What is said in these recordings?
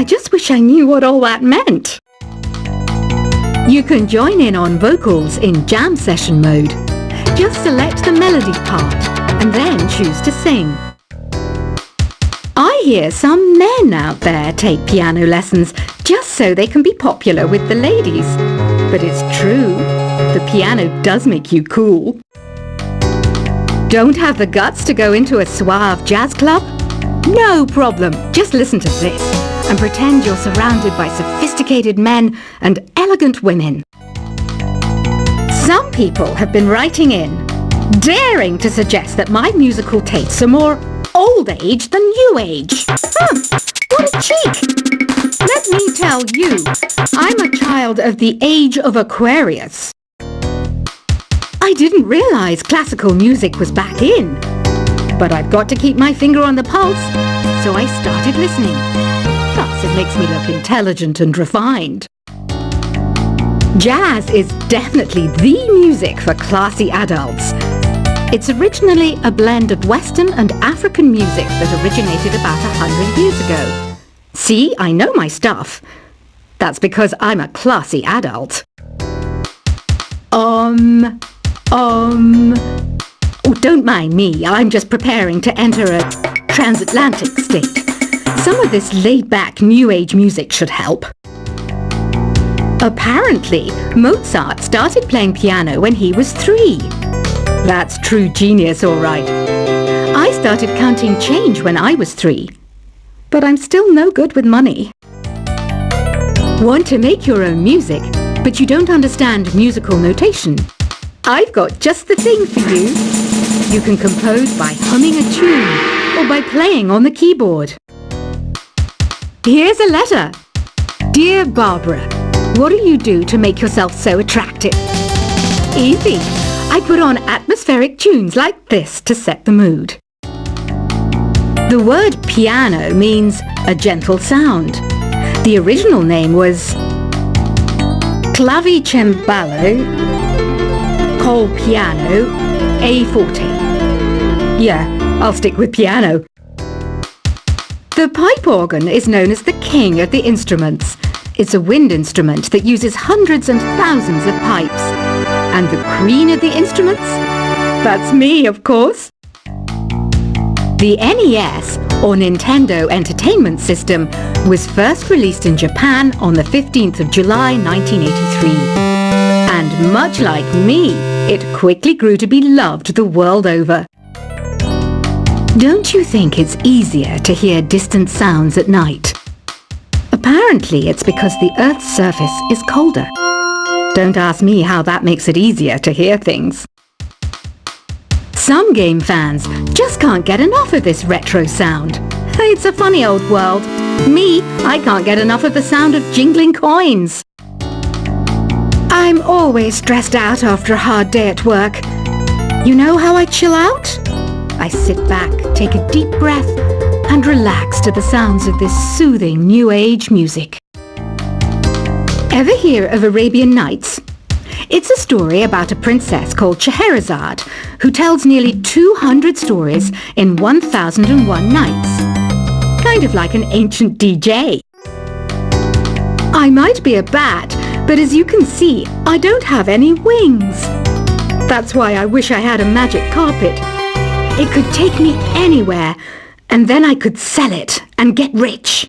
I just wish I knew what all that meant. You can join in on vocals in jam session mode. Just select the melody part and then choose to sing. I hear some men out there take piano lessons just so they can be popular with the ladies. But it's true, the piano does make you cool. Don't have the guts to go into a suave jazz club? No problem, just listen to this and pretend you're surrounded by sophisticated men and elegant women. Some people have been writing in, daring to suggest that my musical tastes are more old age than new age. What a cheek! Let me tell you, I'm a child of the age of Aquarius. I didn't realize classical music was back in, but I've got to keep my finger on the pulse, so I started listening. Plus, it makes me look intelligent and refined. Jazz is definitely the music for classy adults. It's originally a blend of Western and African music that originated about 100 years ago. See, I know my stuff. That's because I'm a classy adult. Oh, don't mind me. I'm just preparing to enter a transatlantic state. Some of this laid-back New Age music should help. Apparently, Mozart started playing piano when he was 3. That's true genius, all right. I started counting change when I was 3. But I'm still no good with money. Want to make your own music, but you don't understand musical notation? I've got just the thing for you. You can compose by humming a tune or by playing on the keyboard. Here's a letter. Dear Barbara, what do you do to make yourself so attractive? Easy. I put on atmospheric tunes like this to set the mood. The word piano means a gentle sound. The original name was clavicembalo col piano A forte. Yeah, I'll stick with piano. The pipe organ is known as the king of the instruments. It's a wind instrument that uses hundreds and thousands of pipes. And the queen of the instruments? That's me, of course. The NES, or Nintendo Entertainment System, was first released in Japan on the 15th of July 1983. And much like me, it quickly grew to be loved the world over. Don't you think it's easier to hear distant sounds at night? Apparently, it's because the Earth's surface is colder. Don't ask me how that makes it easier to hear things. Some game fans just can't get enough of this retro sound. It's a funny old world. Me, I can't get enough of the sound of jingling coins. I'm always stressed out after a hard day at work. You know how I chill out? I sit back, take a deep breath, and relax to the sounds of this soothing New Age music. Ever hear of Arabian Nights? It's a story about a princess called Scheherazade who tells nearly 200 stories in 1001 nights. Kind of like an ancient DJ. I might be a bat, but as you can see, I don't have any wings. That's why I wish I had a magic carpet. It could take me anywhere, and then I could sell it and get rich.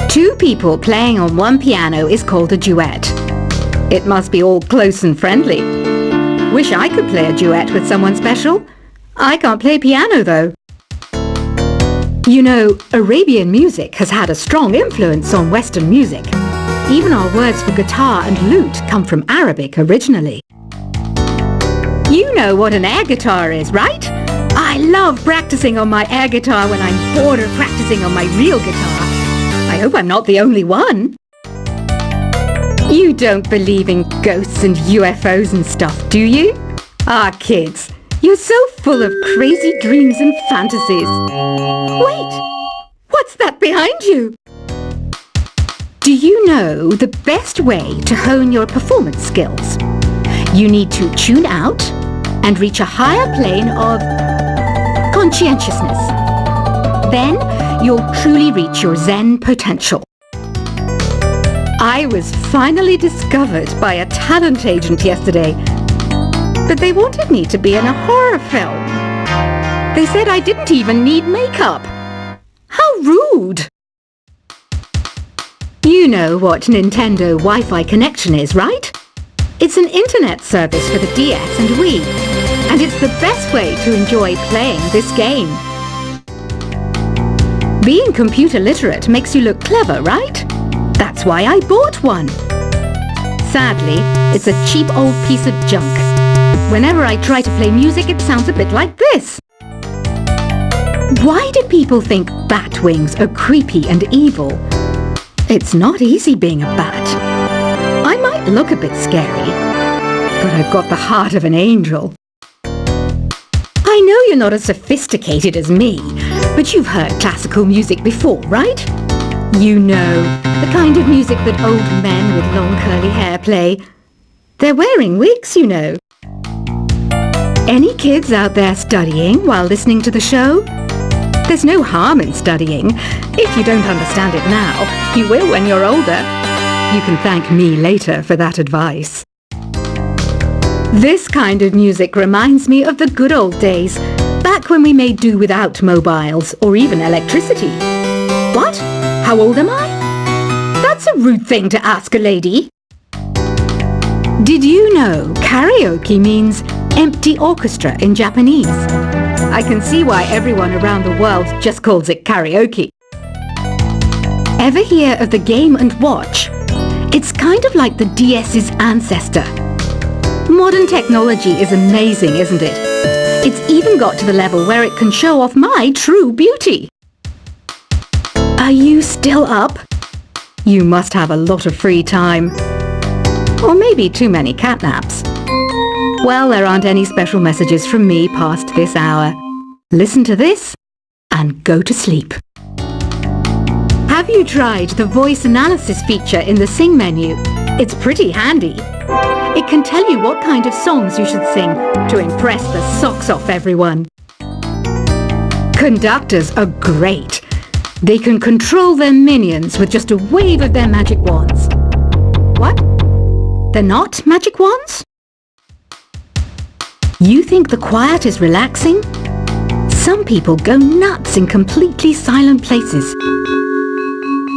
2 people playing on one piano is called a duet. It must be all close and friendly. Wish I could play a duet with someone special. I can't play piano though. You know, Arabian music has had a strong influence on Western music. Even our words for guitar and lute come from Arabic originally. You know what an air guitar is, right? I love practicing on my air guitar when I'm bored of practicing on my real guitar. I hope I'm not the only one. You don't believe in ghosts and UFOs and stuff, do you? Ah, kids, you're so full of crazy dreams and fantasies. Wait, what's that behind you? Do you know the best way to hone your performance skills? You need to tune out and reach a higher plane of conscientiousness. Then you'll truly reach your Zen potential. I was finally discovered by a talent agent yesterday, but they wanted me to be in a horror film. They said I didn't even need makeup. How rude! You know what Nintendo Wi-Fi connection is, right? It's an internet service for the DS and Wii, and it's the best way to enjoy playing this game. Being computer literate makes you look clever, right? That's why I bought one. Sadly, it's a cheap old piece of junk. Whenever I try to play music, it sounds a bit like this. Why do people think bat wings are creepy and evil? It's not easy being a bat. I might look a bit scary, but I've got the heart of an angel. I know you're not as sophisticated as me, but you've heard classical music before, right? You know, the kind of music that old men with long curly hair play. They're wearing wigs, you know. Any kids out there studying while listening to the show? There's no harm in studying. If you don't understand it now, you will when you're older. You can thank me later for that advice. This kind of music reminds me of the good old days, back when we made do without mobiles or even electricity. What? How old am I? That's a rude thing to ask a lady. Did you know karaoke means empty orchestra in Japanese? I can see why everyone around the world just calls it karaoke. Ever hear of the Game & Watch? It's kind of like the DS's ancestor. Modern technology is amazing, isn't it? It's even got to the level where it can show off my true beauty. Are you still up? You must have a lot of free time. Or maybe too many catnaps. Well, there aren't any special messages from me past this hour. Listen to this and go to sleep. Have you tried the voice analysis feature in the Sing menu? It's pretty handy. It can tell you what kind of songs you should sing to impress the socks off everyone. Conductors are great. They can control their minions with just a wave of their magic wands. What? They're not magic wands? You think the quiet is relaxing? Some people go nuts in completely silent places.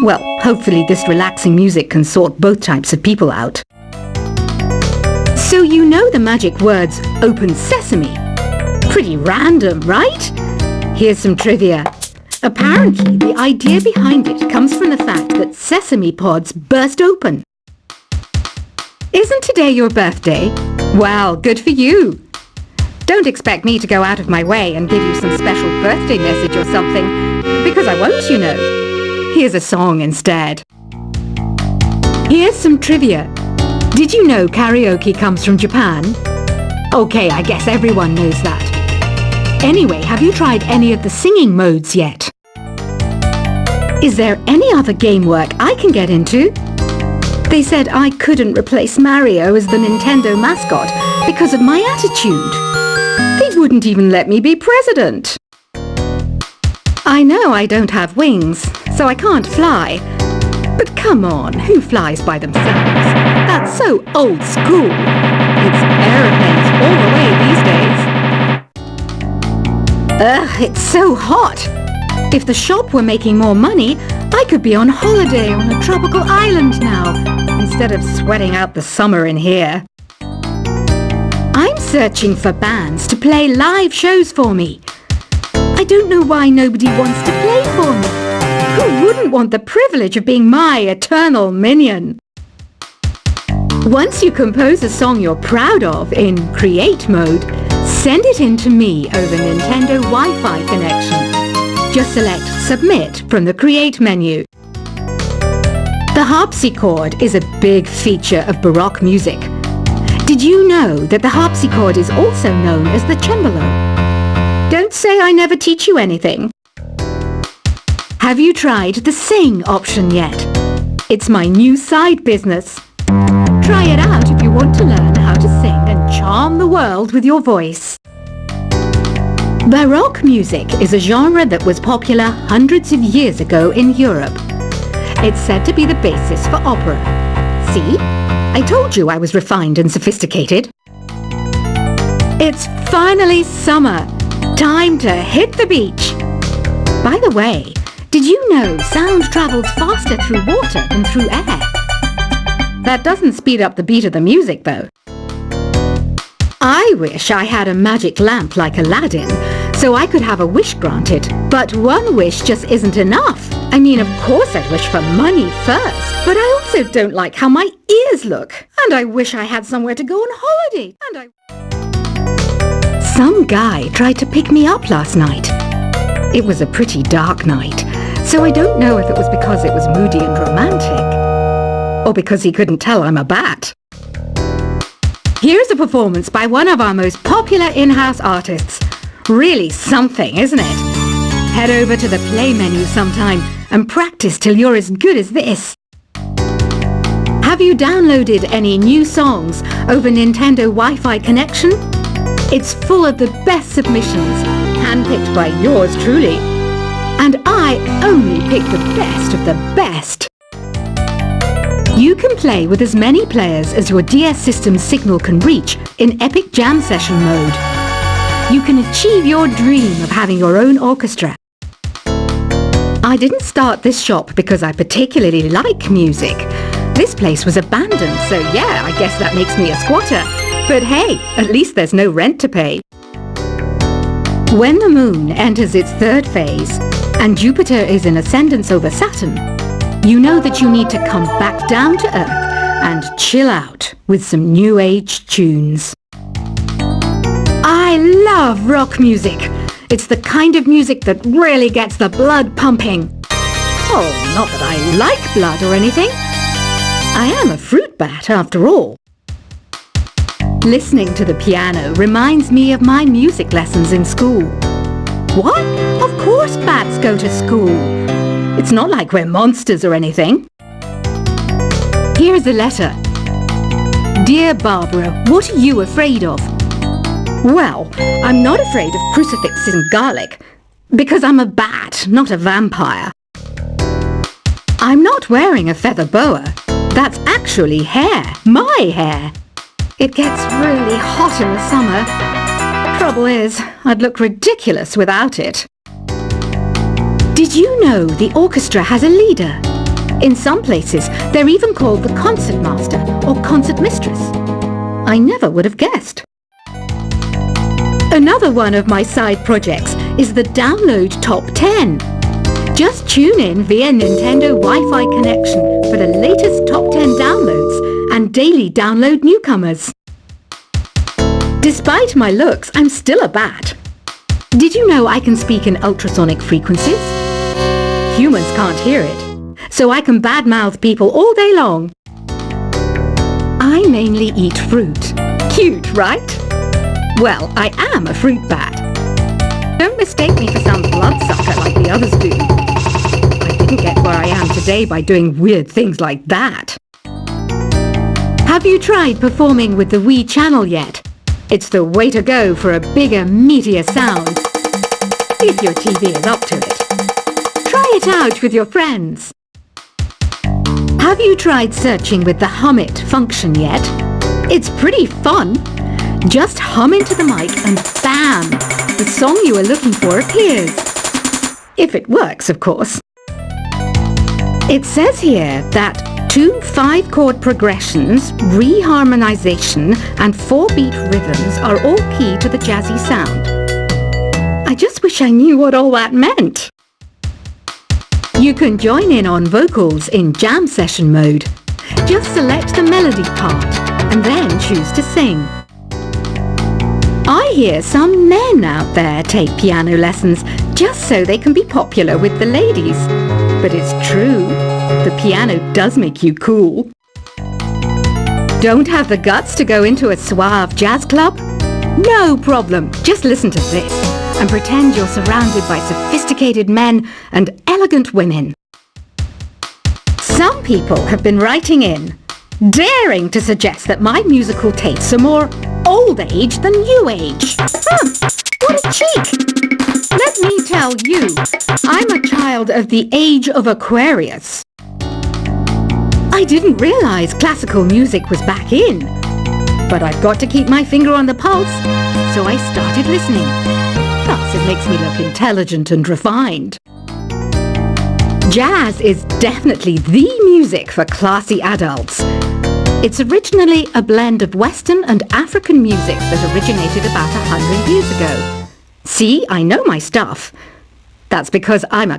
Well, hopefully this relaxing music can sort both types of people out. So you know the magic words "Open Sesame"? Pretty random, right? Here's some trivia. Apparently, the idea behind it comes from the fact that sesame pods burst open. Isn't today your birthday? Well, good for you. Don't expect me to go out of my way and give you some special birthday message or something, because I won't, you know. Here's a song instead. Here's some trivia. Did you know karaoke comes from Japan? Okay, I guess everyone knows that. Anyway, have you tried any of the singing modes yet? Is there any other game work I can get into? They said I couldn't replace Mario as the Nintendo mascot because of my attitude. They wouldn't even let me be president. I know I don't have wings, so I can't fly. But come on, who flies by themselves? That's so old school. It's aeroplanes all the way these days. Ugh, it's so hot. If the shop were making more money, I could be on holiday on a tropical island now, instead of sweating out the summer in here. I'm searching for bands to play live shows for me. I don't know why nobody wants to play for me. Who wouldn't want the privilege of being my eternal minion? Once you compose a song you're proud of in Create mode, send it in to me over Nintendo Wi-Fi connection. Just select Submit from the Create menu. The harpsichord is a big feature of Baroque music. Did you know that the harpsichord is also known as the cembalo? Don't say I never teach you anything. Have you tried the Sing option yet? It's my new side business. Try it out if you want to learn how to sing and charm the world with your voice. Baroque music is a genre that was popular hundreds of years ago in Europe. It's said to be the basis for opera. See? I told you I was refined and sophisticated. It's finally summer. Time to hit the beach. By the way, did you know sound travels faster through water than through air? That doesn't speed up the beat of the music, though. I wish I had a magic lamp like Aladdin, so I could have a wish granted. But one wish just isn't enough. I mean, of course I'd wish for money first, but I also don't like how my ears look. And I wish I had somewhere to go on holiday. Some guy tried to pick me up last night. It was a pretty dark night, so I don't know if it was because it was moody and romantic, or because he couldn't tell I'm a bat. Here's a performance by one of our most popular in-house artists. Really something, isn't it? Head over to the play menu sometime and practice till you're as good as this. Have you downloaded any new songs over Nintendo Wi-Fi connection? It's full of the best submissions, handpicked by yours truly. And I only pick the best of the best. You can play with as many players as your DS system's signal can reach in Epic Jam Session mode. You can achieve your dream of having your own orchestra. I didn't start this shop because I particularly like music. This place was abandoned, so yeah, I guess that makes me a squatter. But hey, at least there's no rent to pay. When the moon enters its third phase and Jupiter is in ascendance over Saturn, you know that you need to come back down to Earth and chill out with some new age tunes. I love rock music. It's the kind of music that really gets the blood pumping. Oh, not that I like blood or anything. I am a fruit bat after all. Listening to the piano reminds me of my music lessons in school. What? Of course bats go to school. It's not like we're monsters or anything. Here's a letter. Dear Barbara, what are you afraid of? Well, I'm not afraid of crucifixes and garlic, because I'm a bat, not a vampire. I'm not wearing a feather boa. That's actually hair, my hair. It gets really hot in the summer. Trouble is, I'd look ridiculous without it. Did you know the orchestra has a leader? In some places, they're even called the concertmaster or concertmistress. I never would have guessed. Another one of my side projects is the Download Top 10. Just tune in via Nintendo Wi-Fi connection for the latest Top 10 downloads and daily download newcomers. Despite my looks, I'm still a bat. Did you know I can speak in ultrasonic frequencies? Humans can't hear it, so I can badmouth people all day long. I mainly eat fruit. Cute, right? Well, I am a fruit bat. Don't mistake me for some bloodsucker like the others do. I didn't get where I am today by doing weird things like that. Have you tried performing with the Wii channel yet? It's the way to go for a bigger, meatier sound. If your TV is up to it. Try it out with your friends. Have you tried searching with the Hum It function yet? It's pretty fun. Just hum into the mic and bam! The song you are looking for appears. If it works, of course. It says here that 2 5-chord progressions, reharmonization and 4-beat rhythms are all key to the jazzy sound. I just wish I knew what all that meant. You can join in on vocals in jam session mode. Just select the melody part and then choose to sing. I hear some men out there take piano lessons just so they can be popular with the ladies. But it's true, the piano does make you cool. Don't have the guts to go into a suave jazz club? No problem, just listen to this and pretend you're surrounded by sophisticated men and elegant women. Some people have been writing in, daring to suggest that my musical tastes are more old age than new age. What a cheek! Let me tell you, I'm a child of the age of Aquarius. I didn't realize classical music was back in. But I've got to keep my finger on the pulse, so I started listening. Plus, it makes me look intelligent and refined. Jazz is definitely the music for classy adults. It's originally a blend of Western and African music that originated about 100 years ago. See, I know my stuff. That's because I'm a